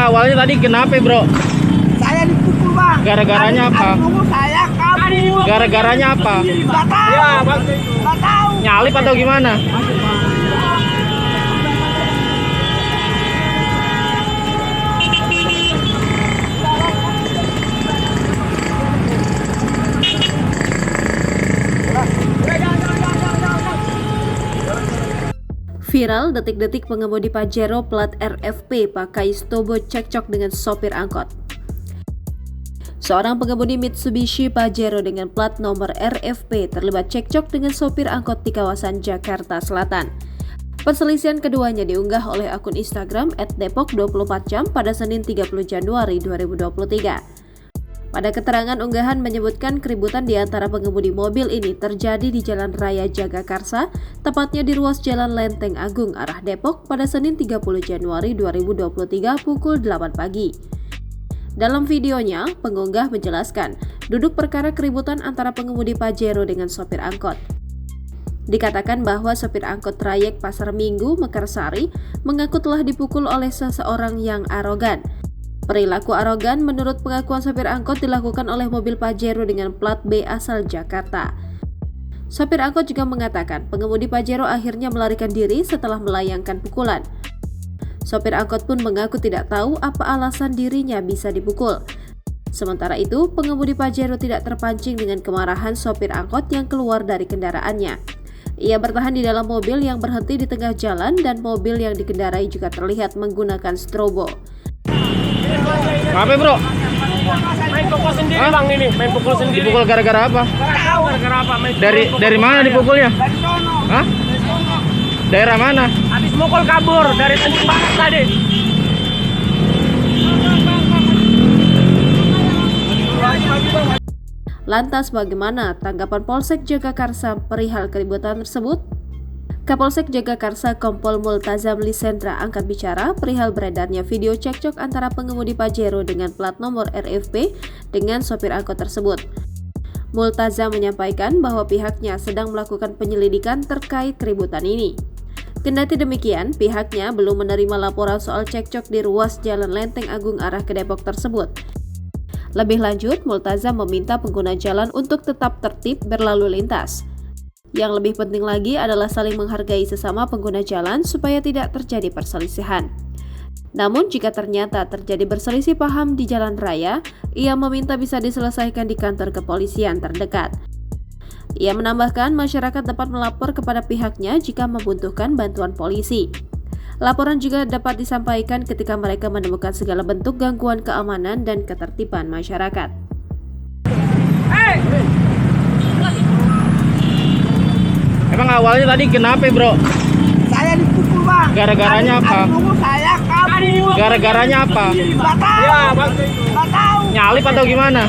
awalnya tadi kenapa, bro? Saya dipukul, Bang. Gara-garanya apa? Nunggu saya kabur. Gara-garanya apa? Nggak tahu. Ya, Bang. Nggak tahu. Nyalip atau gimana? Viral detik-detik pengemudi Pajero plat RFP pakai stobo cekcok dengan sopir angkot. Seorang pengemudi Mitsubishi Pajero dengan plat nomor RFP terlibat cekcok dengan sopir angkot di kawasan Jakarta Selatan. Perselisihan keduanya diunggah oleh akun Instagram @depok24jam pada Senin 30 Januari 2023. Pada keterangan unggahan menyebutkan keributan di antara pengemudi mobil ini terjadi di Jalan Raya Jagakarsa, tepatnya di ruas Jalan Lenteng Agung arah Depok pada Senin 30 Januari 2023 pukul 8 pagi. Dalam videonya, pengunggah menjelaskan duduk perkara keributan antara pengemudi Pajero dengan sopir angkot. Dikatakan bahwa sopir angkot trayek Pasar Minggu, Mekarsari mengaku telah dipukul oleh seseorang yang arogan. Perilaku arogan menurut pengakuan sopir angkot dilakukan oleh mobil Pajero dengan plat B asal Jakarta. Sopir angkot juga mengatakan pengemudi Pajero akhirnya melarikan diri setelah melayangkan pukulan. Sopir angkot pun mengaku tidak tahu apa alasan dirinya bisa dipukul. Sementara itu, pengemudi Pajero tidak terpancing dengan kemarahan sopir angkot yang keluar dari kendaraannya. Ia bertahan di dalam mobil yang berhenti di tengah jalan dan mobil yang dikendarai juga terlihat menggunakan strobo. Apa, bro? Main pukul sendiri, Bang, ini. Main pukul sendiri. Dipukul gara-gara apa? Gara-gara apa? Dari mana dipukulnya? Dari sono. Hah? Daerah mana? Habis mukul kabur dari Tanjung Barat tadi. Lantas bagaimana tanggapan Polsek Jagakarsa perihal keributan tersebut? Kapolsek Jagakarsa Kompol Multazam Lisendra angkat bicara perihal beredarnya video cekcok antara pengemudi Pajero dengan plat nomor RFP dengan sopir angkot tersebut. Multazam menyampaikan bahwa pihaknya sedang melakukan penyelidikan terkait keributan ini. Kendati demikian, pihaknya belum menerima laporan soal cekcok di ruas Jalan Lenteng Agung arah ke Depok tersebut. Lebih lanjut, Multazam meminta pengguna jalan untuk tetap tertib berlalu lintas. Yang lebih penting lagi adalah saling menghargai sesama pengguna jalan supaya tidak terjadi perselisihan. Namun jika ternyata terjadi berselisih paham di jalan raya, ia meminta bisa diselesaikan di kantor kepolisian terdekat. Ia menambahkan masyarakat dapat melapor kepada pihaknya jika membutuhkan bantuan polisi. Laporan juga dapat disampaikan ketika mereka menemukan segala bentuk gangguan keamanan dan ketertiban masyarakat. Emang awalnya tadi kenapa, bro? Saya dipukul, Bang. Gara-garanya apa? Nunggu saya kabur. Gara-garanya apa? Nggak tahu. Ya, Bang. Nggak tahu. Nyalip atau gimana?